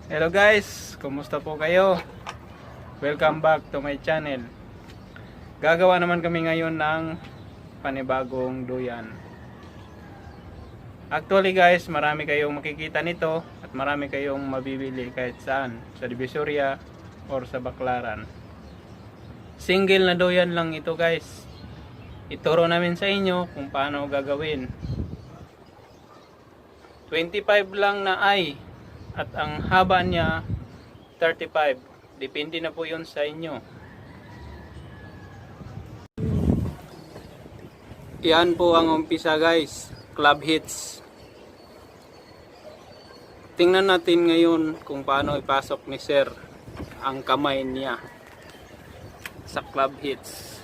Hello guys, kumusta po kayo? Welcome back to my channel. Gagawa naman kami ngayon ng panibagong duyan. Actually guys, marami kayong makikita nito at marami kayong mabibili kahit saan, sa Divisoria or sa Baclaran. Single na duyan lang ito guys. Ituro namin sa inyo kung paano gagawin. 25 lang na ay at ang haba niya 35. Depende na po yun sa inyo. Yan po ang umpisa guys, club hits. Tingnan natin ngayon kung paano ipasok ni sir ang kamay niya sa club hits.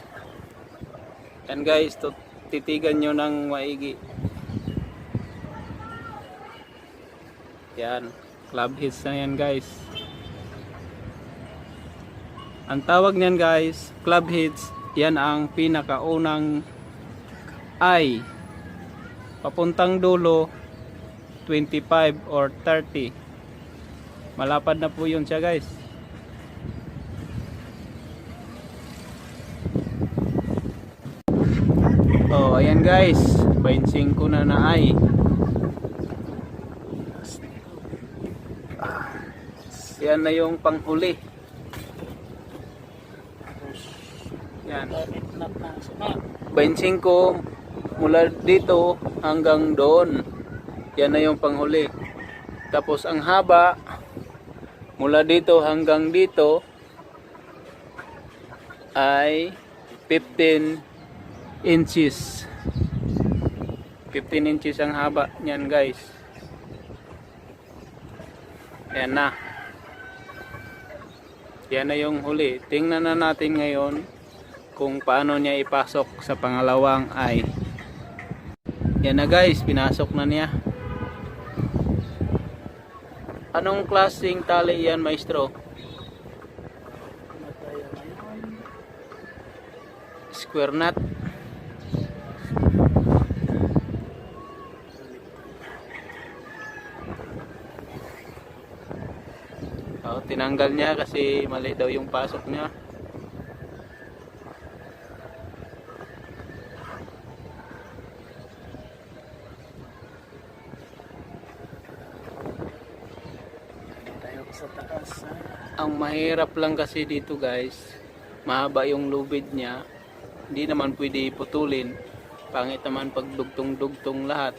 Yan guys, titigan nyo ng maigi. Yan, club hits na yan guys. Ang tawag niyan guys, club hits, yan ang pinakaunang ay papuntang dulo 25 or 30. Malapad na po yun siya guys. Oh, ayan guys, 25 na na ay. Yan na yung panghuli. Yan. 25 mula dito hanggang doon. Yan na yung panghuli. Tapos ang haba mula dito hanggang dito ay 15 inches. 15 inches ang haba niyan guys. Yan na. Yan na yung huli. Tingnan na natin ngayon kung paano niya ipasok sa pangalawang eye. Yan na guys, pinasok na niya. Anong klaseng tali yan, maestro? Square knot. Oh, tinanggal niya kasi mali daw yung pasok niya. Sa taas. Ang mahirap lang kasi dito guys, mahaba yung lubid niya. Hindi naman pwede putulin. Pangit naman pag dugtong-dugtong lahat.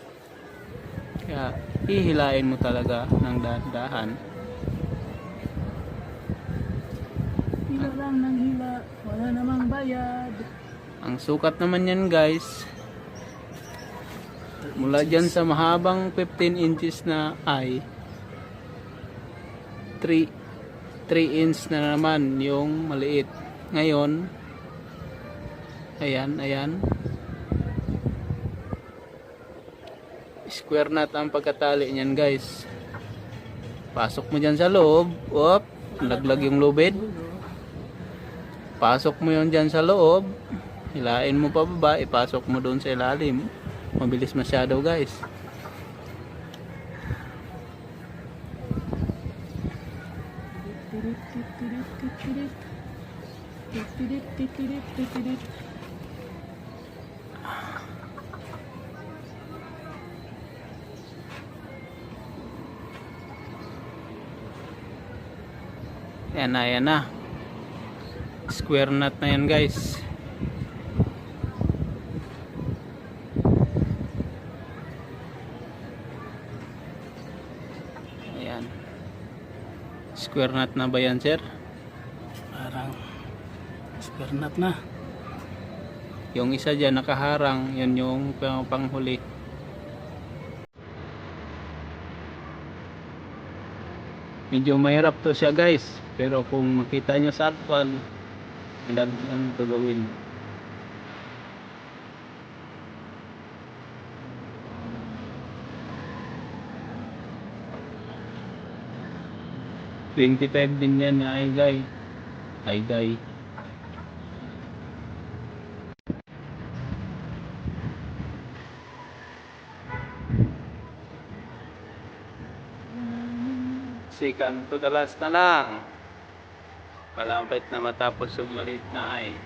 Kaya hihilain mo talaga ng dahan-dahan. Hila lang ng hila, wala namang bayad. Ang sukat naman yan guys, mula dyan sa mahabang 15 inches na ay 3 inch na naman yung maliit. Ngayon ayan square knot ang pagkatali niyan guys. Pasok mo dyan sa loob. Op, laglag yung lubid. Pasok mo yun dyan sa loob, hilain mo pa baba, ipasok mo doon sa ilalim. Mabilis masyado guys. Yan na. Square knot na yan guys. Ayan. Square knot na ba yan sir? Parang square knot na. Yung isa dyan nakaharang, yan yung panghuli. Medyo mahirap to siya guys, pero kung makita nyo sa actual, ang gagawin. $25 din yan na ay guy. Second to the last na lang. Malapit na matapos yung maliit na ay.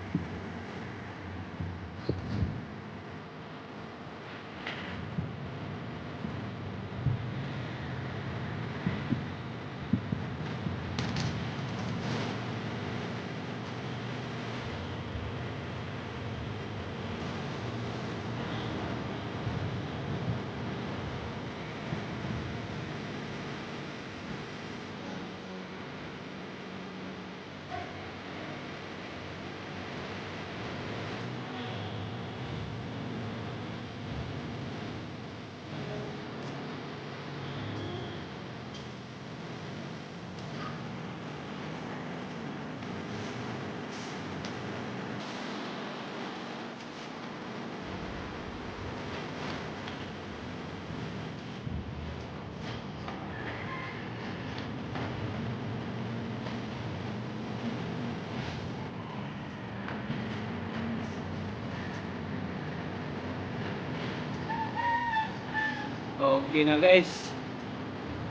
Okay na guys.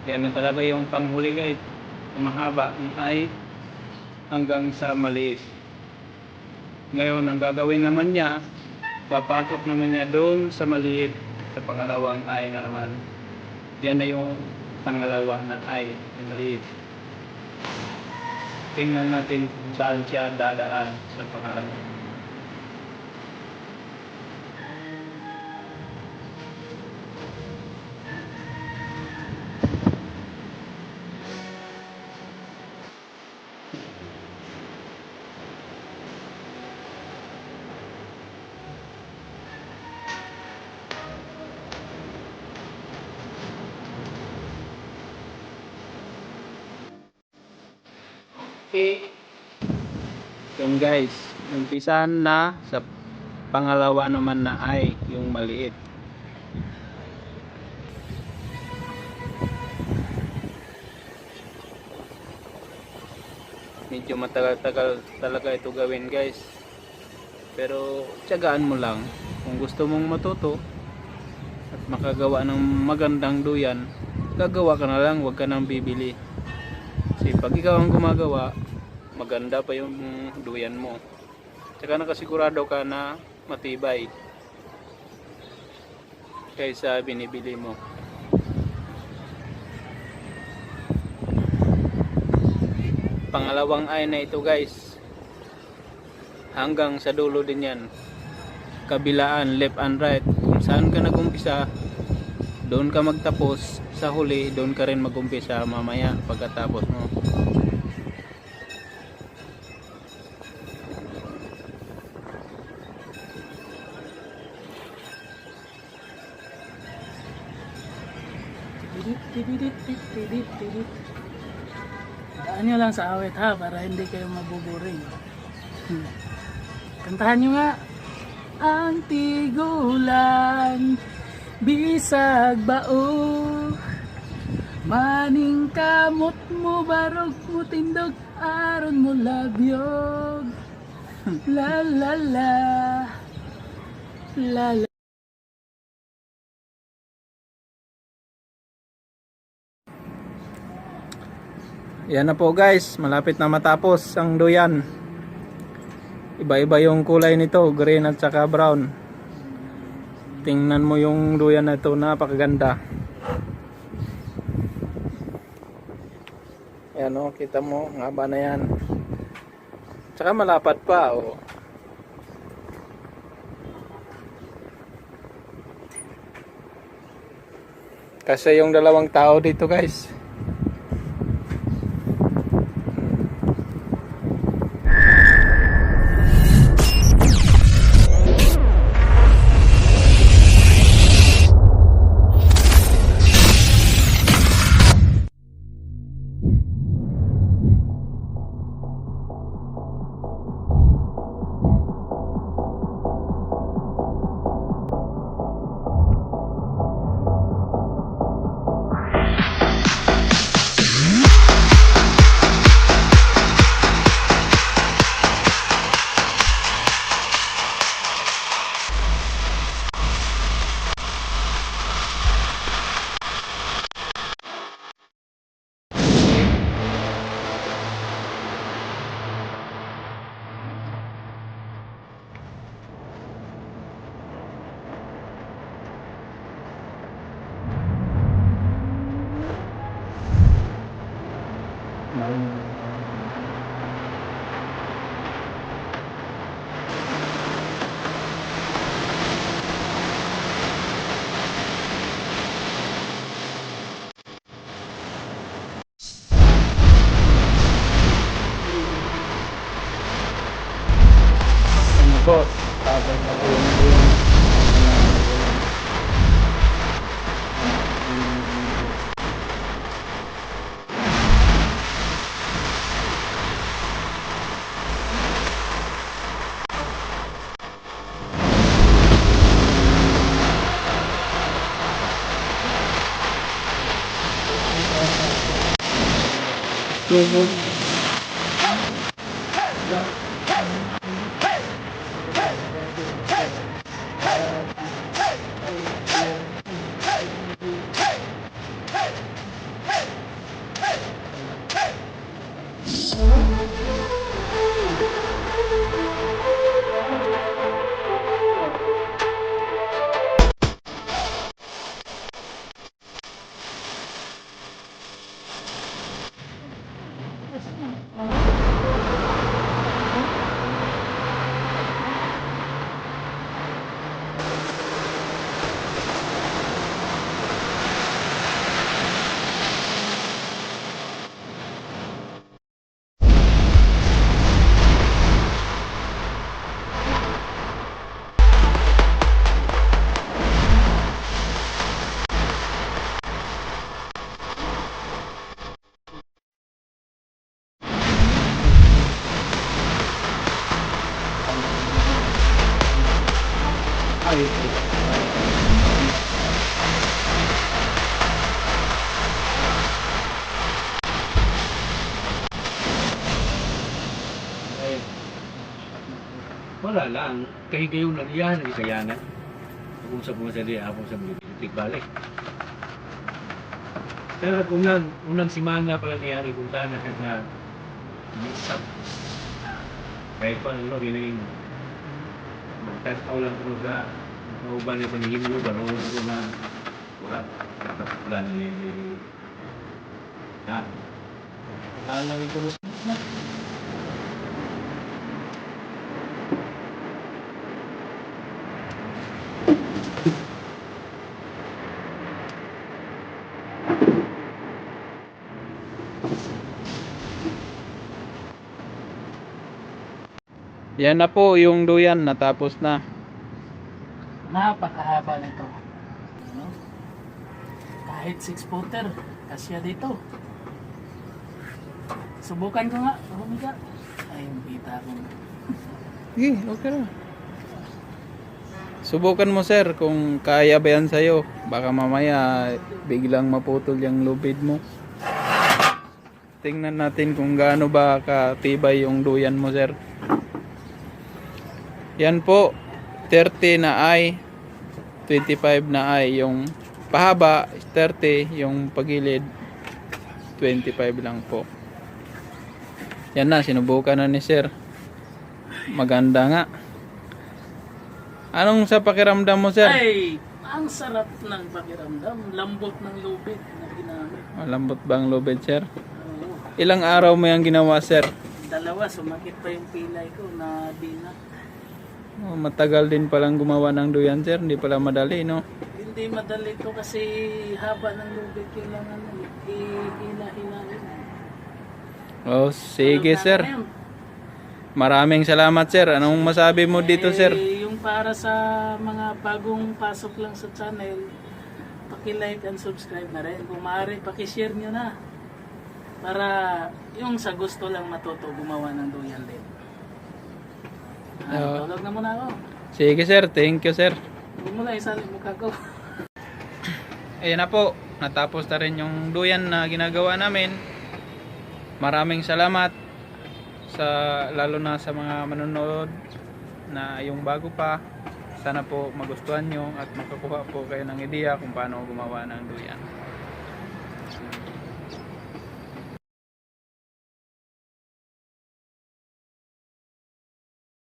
Yan na talaga yung panghuli guys. Mahaba ay hanggang sa maliit. Ngayon ang gagawin naman niya, papasok naman niya doon sa maliit sa pangalawang ay na naman. Yan na yung pangalawang na ay na maliit. Tingnan natin kung saan siya dadaan sa pangalawang. Okay. Yun guys, umpisahan na sa pangalawa naman na ay yung maliit. Medyo matagal-tagal talaga ito gawin guys. Pero tiyagaan mo lang. Kung gusto mong matuto at makagawa ng magandang duyan, gagawa ka na lang, huwag ka nang bibili. Kasi pag ikaw ang gumagawa, maganda pa yung duyan mo. Tsaka nakasigurado ka na matibay kaysa binibili mo. Pangalawang ay na ito guys. Hanggang sa dulo din yan. Kabilaan, left and right. Kung saan ka nag-umpisa, doon ka magtapos. Sa huli, doon ka rin mag-umpisa mamaya pagkatapos mo. Daan nyo lang sa awit ha, para hindi kayo mabuburing. Kantahan nyo nga. Ang tigulan, bisag bao, maning kamot mo, barog mo tindog, aron mo labyog. La la la, la la. Yan na po guys, malapit na matapos ang duyan. Iba-iba yung kulay nito, green at saka brown. Tingnan mo yung duyan na ito, napakaganda. Ayan o, kita mo, ang haba na yan. Tsaka malapad pa o. Kasi yung dalawang tao dito guys. Ano po, tapos na po yung duyan. Tubo. Ay, Wala lang. Kayo na yan, ikayanan. Usap mo sa liya, ako sa bibitik balik. Pero kung unang simana pala nangyari kung saan na misap. Kahit pa ano, ginayin. Magtataw lang ko sa kauban na panigin mo, baro ko na wala. Wala na yung ha? alam ko. Yan na po yung duyan, natapos na. Napakahaba nito. Ano? Kahit 6-footer, kasya dito. Subukan ko nga, humiga. Ay, kita ko. Sige, okay na. Subukan mo sir kung kaya ba yan sa'yo. Baka mamaya biglang maputol yung lubid mo. Tingnan natin kung gaano ba katibay yung duyan mo sir. Yan po, 30 na ay, 25 na ay. Yung pahaba, 30. Yung pagilid, 25 lang po. Yan na, sinubukan na ni sir. Maganda nga. Anong sa pakiramdam mo sir? Ay, ang sarap ng pakiramdam. Lambot ng lubid na ginamit. Malambot ba ang lubid sir? Oo. Ilang araw mo yung ginawa sir? Dalawa, sumakit pa yung pilay ko na binak. Oh, matagal din palang gumawa ng duyan sir, hindi pala madali no? Hindi madali to kasi haba ng lubid kailangan ihina-hinahin. Oh, sige sir. Maraming salamat sir. Anong masabi mo dito sir? Yung para sa mga bagong pasok lang sa channel, paki-like and subscribe na rin. Kung maaari, paki-share nyo na. Para yung sa gusto lang matuto gumawa ng duyan din. Tulog na muna ako. Sige sir, thank you sir. Huwag mo lang isali mukha ko. Ayan na po, natapos na rin yung duyan na ginagawa namin. Maraming salamat sa lalo na sa mga manonood na yung bago pa. Sana po magustuhan nyo at makakuha po kayo ng ideya kung paano gumawa ng duyan.